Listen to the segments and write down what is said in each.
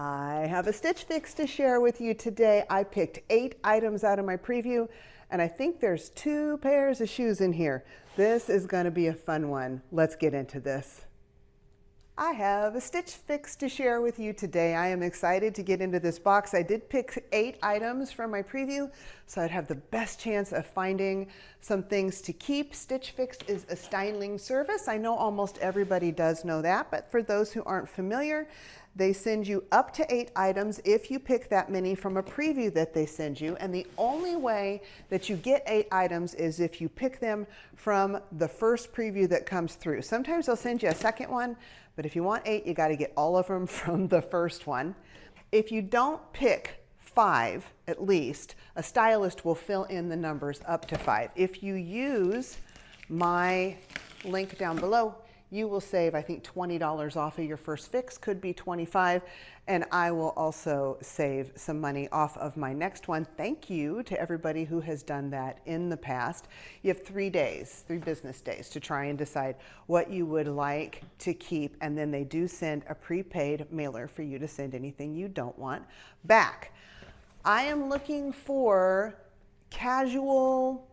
I have a stitch fix to share with you today. I picked 8 items out of my preview, and I think there's 2 pairs of shoes in here. This is going to be a fun one. Let's get into this. I have a stitch fix to share with you today. I am excited to get into this box. I did pick 8 items from my preview, so I'd have the best chance of finding some things to keep. Stitch Fix is a styling service. I know almost everybody does know that, but for those who aren't familiar, they send you up to 8 items if you pick that many from a preview that they send you. And the only way that you get 8 items is if you pick them from the first preview that comes through. Sometimes they'll send you a second one, but if you want 8, you got to get all of them from the first one. If you don't pick 5 at least, a stylist will fill in the numbers up to 5. If you use my link down below, you will save, I think, $20 off of your first fix, could be $25, and I will also save some money off of my next one. Thank you to everybody who has done that in the past. You have 3 days, 3 business days to try and decide what you would like to keep, and then they do send a prepaid mailer for you to send anything you don't want back. I am looking for casual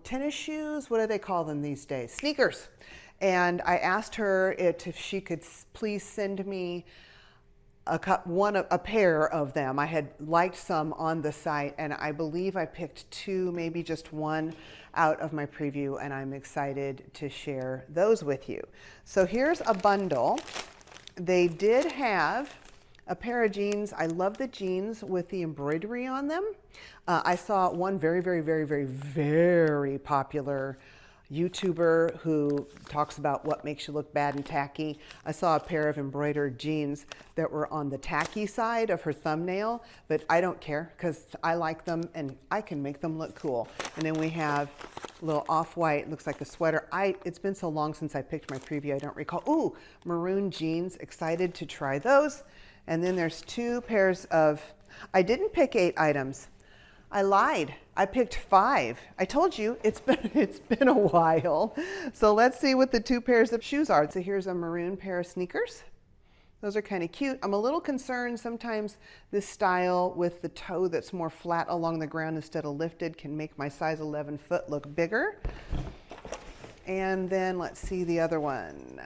tennis shoes. What do they call them these days? Sneakers. And I asked her if she could please send me a pair of them. I had liked some on the site, and I believe I picked 2, maybe just 1 out of my preview, and I'm excited to share those with you. So here's a bundle. They did have a pair of jeans. I love the jeans with the embroidery on them. I saw one very popular YouTuber who talks about what makes you look bad and tacky. I saw a pair of embroidered jeans that were on the tacky side of her thumbnail, but I don't care because I like them and I can make them look cool. And then we have a little off-white, looks like a sweater. It's been so long since I picked my preview, I don't recall. Ooh, maroon jeans, excited to try those. And then there's 2 pairs of, I didn't pick 8 items. I lied. I picked 5. I told you it's been a while. So let's see what the 2 pairs of shoes are. So here's a maroon pair of sneakers. Those are kind of cute. I'm a little concerned sometimes this style with the toe that's more flat along the ground instead of lifted can make my size 11 foot look bigger. And then let's see the other one.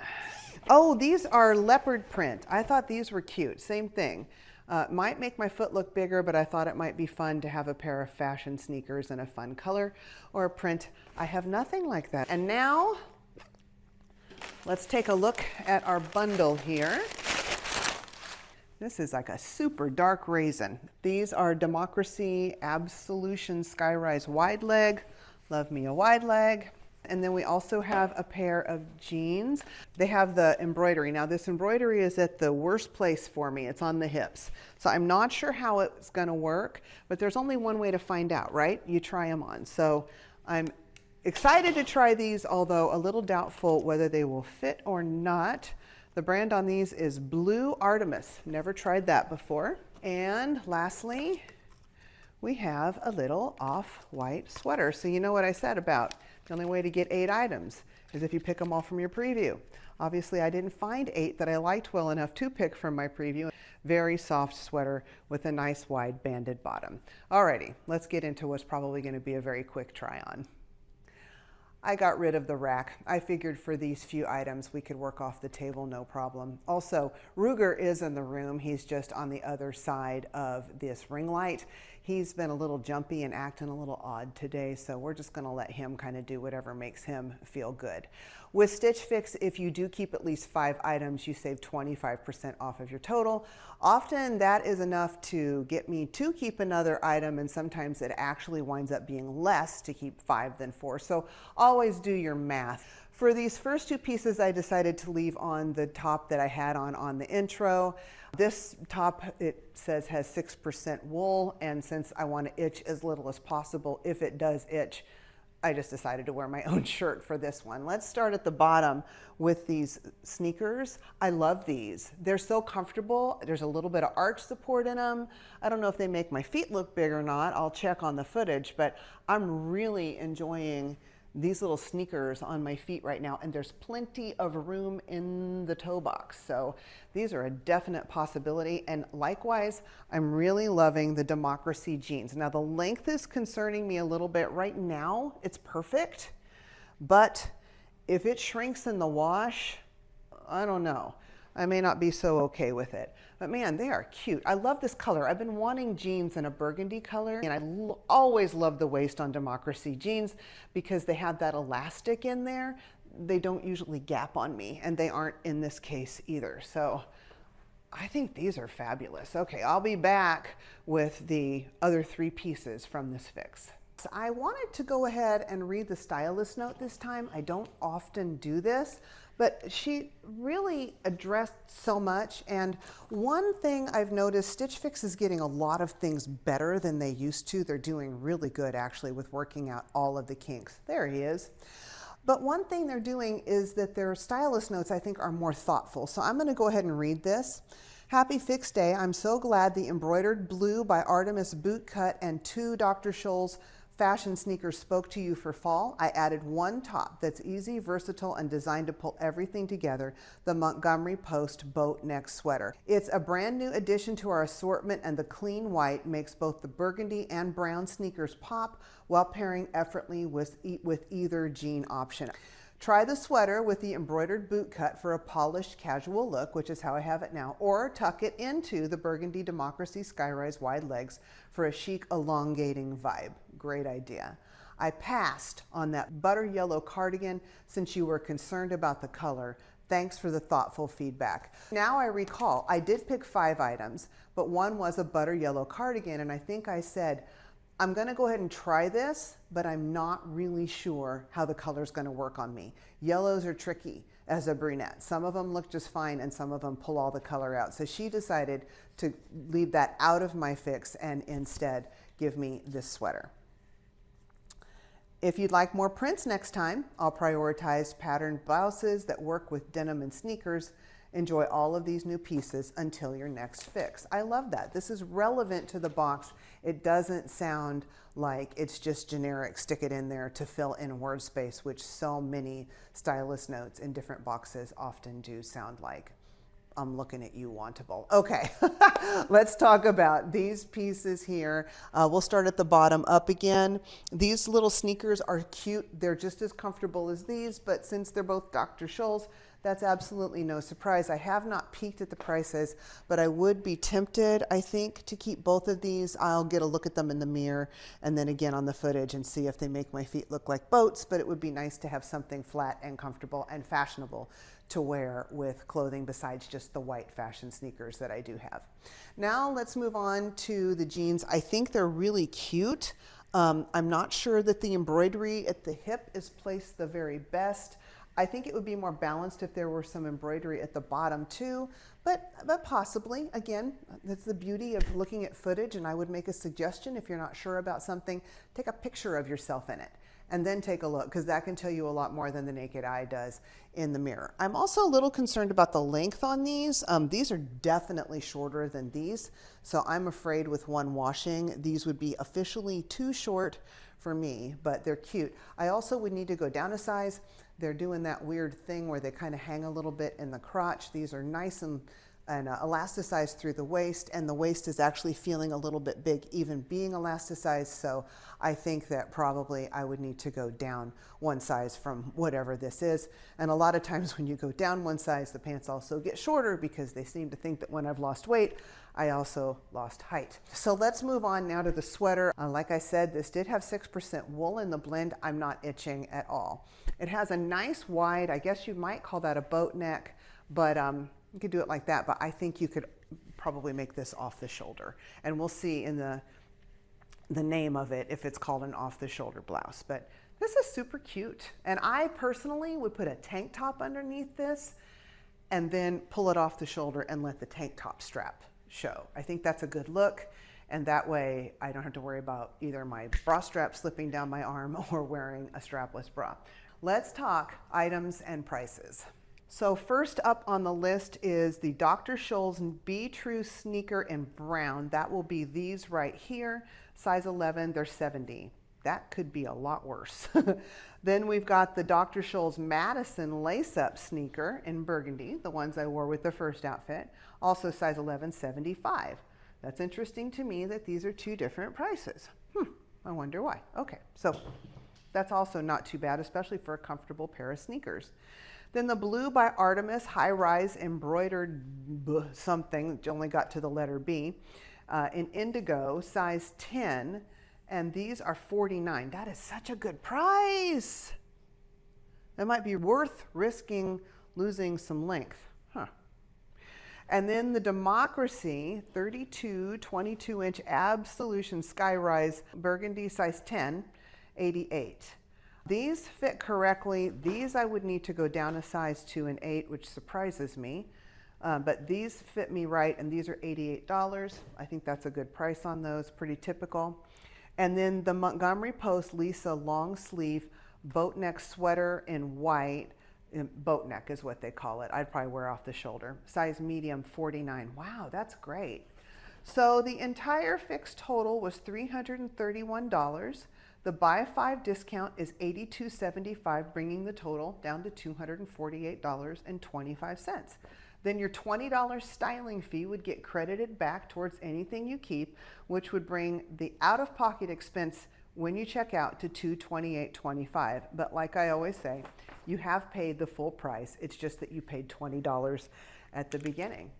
Oh, these are leopard print. I thought these were cute. Same thing. Might make my foot look bigger, but I thought it might be fun to have a pair of fashion sneakers in a fun color or a print. I have nothing like that. And now let's take a look at our bundle here. This is like a super dark raisin. These are Democracy Absolution Skyrise wide leg. Love me a wide leg. And then we also have a pair of jeans. They have the embroidery. Now this embroidery is at the worst place for me. It's on the hips. So I'm not sure how it's gonna work, but there's only one way to find out, right? You try them on. So I'm excited to try these, although a little doubtful whether they will fit or not. The brand on these is Blue Artemis. Never tried that before. And lastly, we have a little off-white sweater. So you know what I said about the only way to get 8 items is if you pick them all from your preview. Obviously, I didn't find 8 that I liked well enough to pick from my preview. Very soft sweater with a nice wide banded bottom. Alrighty, let's get into what's probably going to be a very quick try on. I got rid of the rack. I figured for these few items we could work off the table, no problem. Also, Ruger is in the room. He's just on the other side of this ring light. He's been a little jumpy and acting a little odd today, so we're just gonna let him kind of do whatever makes him feel good. With Stitch Fix, if you do keep at least 5 items, you save 25% off of your total. Often that is enough to get me to keep another item, and sometimes it actually winds up being less to keep 5 than 4. So always do your math. For these first 2 pieces, I decided to leave on the top that I had on the intro. This top, it says, has 6% wool, and since I want to itch as little as possible, if it does itch, I just decided to wear my own shirt for this one. Let's start at the bottom with these sneakers. I love these. They're so comfortable. There's a little bit of arch support in them. I don't know if they make my feet look big or not. I'll check on the footage, but I'm really enjoying these little sneakers on my feet right now, and there's plenty of room in the toe box. So these are a definite possibility. And likewise, I'm really loving the Democracy jeans. Now the length is concerning me a little bit. Right now, it's perfect, but if it shrinks in the wash, I don't know. I may not be so okay with it. But man, they are cute. I love this color. I've been wanting jeans in a burgundy color, and I always love the waist on Democracy jeans because they have that elastic in there. They don't usually gap on me, and they aren't in this case either. So I think these are fabulous. Okay, I'll be back with the other 3 pieces from this fix. So I wanted to go ahead and read the stylist note this time. I don't often do this, but she really addressed so much. And one thing I've noticed, Stitch Fix is getting a lot of things better than they used to. They're doing really good actually with working out all of the kinks. There he is. But one thing they're doing is that their stylist notes, I think, are more thoughtful. So I'm gonna go ahead and read this. Happy Fix Day. I'm so glad the embroidered blue by Artemis boot cut and 2 Dr. Scholl's fashion sneakers spoke to you for fall. I added 1 top that's easy, versatile, and designed to pull everything together, the Montgomery Post boat neck sweater. It's a brand new addition to our assortment, and the clean white makes both the burgundy and brown sneakers pop while pairing effortlessly with either jean option. Try the sweater with the embroidered boot cut for a polished casual look, which is how I have it now, or tuck it into the burgundy Democracy Skyrise wide legs for a chic elongating vibe. Great idea. I passed on that butter yellow cardigan since you were concerned about the color. Thanks for the thoughtful feedback. Now I recall, I did pick 5 items, but one was a butter yellow cardigan, and I think I said, I'm gonna go ahead and try this, but I'm not really sure how the color's gonna work on me. Yellows are tricky as a brunette. Some of them look just fine and some of them pull all the color out. So she decided to leave that out of my fix and instead give me this sweater. If you'd like more prints next time, I'll prioritize patterned blouses that work with denim and sneakers. Enjoy all of these new pieces until your next fix. I love that. This is relevant to the box. It doesn't sound like it's just generic, stick it in there to fill in word space, which so many stylist notes in different boxes often do sound like. I'm looking at you, Wantable. Okay, let's talk about these pieces here. We'll start at the bottom up again. These little sneakers are cute. They're just as comfortable as these, but since they're both Dr. Scholl's, that's absolutely no surprise. I have not peeked at the prices, but I would be tempted, I think, to keep both of these. I'll get a look at them in the mirror and then again on the footage and see if they make my feet look like boats, but it would be nice to have something flat and comfortable and fashionable to wear with clothing besides just the white fashion sneakers that I do have. Now let's move on to the jeans. I think they're really cute. I'm not sure that the embroidery at the hip is placed the very best. I think it would be more balanced if there were some embroidery at the bottom too, but possibly. Again, that's the beauty of looking at footage, and I would make a suggestion if you're not sure about something, take a picture of yourself in it and then take a look, because that can tell you a lot more than the naked eye does in the mirror. I'm also a little concerned about the length on these. These are definitely shorter than these, so I'm afraid with one washing, these would be officially too short for me, but they're cute. I also would need to go down a size. They're doing that weird thing where they kind of hang a little bit in the crotch. These are nice and elasticized through the waist, and the waist is actually feeling a little bit big even being elasticized, so I think that probably I would need to go down one size from whatever this is. And a lot of times when you go down one size, the pants also get shorter because they seem to think that when I've lost weight, I also lost height. So let's move on now to the sweater. Like I said, this did have 6% wool in the blend. I'm not itching at all. It has a nice wide, I guess you might call that a boat neck, but you could do it like that, but I think you could probably make this off the shoulder. And we'll see in the name of it if it's called an off the shoulder blouse. But this is super cute. And I personally would put a tank top underneath this and then pull it off the shoulder and let the tank top strap show. I think that's a good look. And that way I don't have to worry about either my bra strap slipping down my arm or wearing a strapless bra. Let's talk items and prices. So first up on the list is the Dr. Scholl's Be True sneaker in brown. That will be these right here, size 11, they're $70. that could be a lot worse. Then we've got the Dr. Scholl's Madison lace-up sneaker in burgundy, the ones I wore with the first outfit, also size 11.75. That's interesting to me that these are two different prices. I wonder why. Okay, so that's also not too bad, especially for a comfortable pair of sneakers. Then the blue by Artemis high-rise embroidered something, only got to the letter B, in indigo, size 10, and these are $49. That is such a good price. That might be worth risking losing some length. And then the Democracy 32 22-inch Absolution Skyrise burgundy size 10, 88. These fit correctly. These I would need to go down a size to an 8, which surprises me. But these fit me right, and these are $88. I think that's a good price on those, pretty typical. And then the Montgomery Post Lisa long sleeve boat neck sweater in white. Boat neck is what they call it. I'd probably wear off the shoulder. Size medium, 49. Wow, that's great. So the entire fixed total was $331. The buy 5 discount is $82.75, bringing the total down to $248.25. Then your $20 styling fee would get credited back towards anything you keep, which would bring the out-of-pocket expense when you check out to $228.25. But like I always say, you have paid the full price. It's just that you paid $20 at the beginning.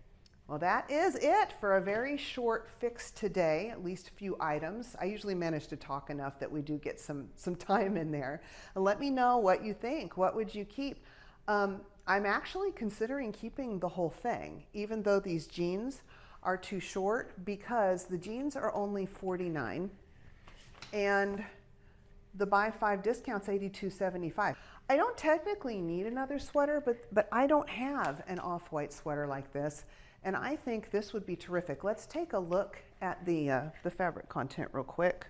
Well, that is it for a very short fix today, at least a few items. I usually manage to talk enough that we do get some time in there. And let me know what you think. What would you keep? I'm actually considering keeping the whole thing, even though these jeans are too short, because the jeans are only $49 and the buy 5 discount's $82.75. I don't technically need another sweater, but I don't have an off-white sweater like this, and I think this would be terrific. Let's take a look at the fabric content real quick.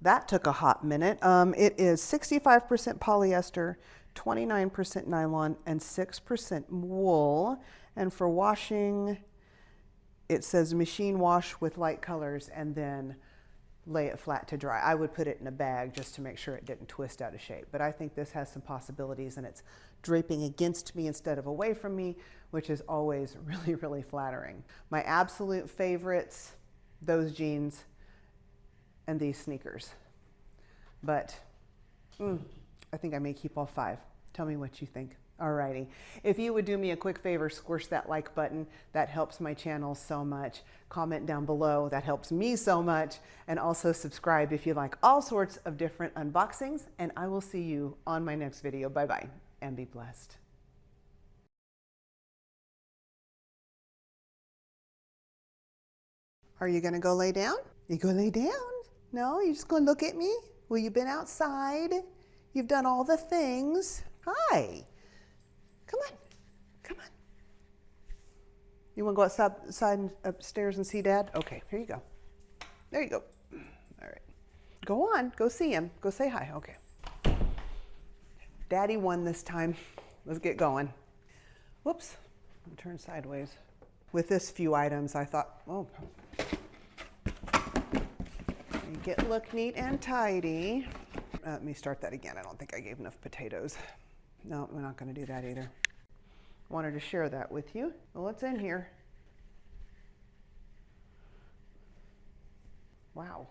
That took a hot minute. It is 65% polyester, 29% nylon, and 6% wool. And for washing, it says machine wash with light colors and then lay it flat to dry. I would put it in a bag just to make sure it didn't twist out of shape. But I think this has some possibilities, and it's draping against me instead of away from me, which is always really, really flattering. My absolute favorites, those jeans and these sneakers. But I think I may keep all 5. Tell me what you think. Alrighty. If you would do me a quick favor, squish that like button. That helps my channel so much. Comment down below. That helps me so much. And also subscribe if you like all sorts of different unboxings. And I will see you on my next video. Bye-bye and be blessed. Are you going to go lay down? You go lay down? No? You're just going to look at me? Well, you've been outside. You've done all the things. Hi. Come on. Come on. You want to go outside and upstairs and see Dad? Okay, here you go. There you go. All right. Go on. Go see him. Go say hi. Okay. Daddy won this time. Let's get going. Whoops. I'm turned sideways. With this few items, I thought, oh, look neat and tidy. Let me start that again. I don't think I gave enough potatoes. No, we're not going to do that either. Wanted to share that with you. Well, what's in here? Wow.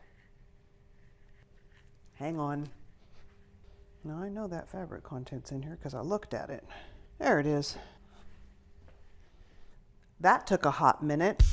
Hang on. Now I know that fabric content's in here because I looked at it. There it is. That took a hot minute.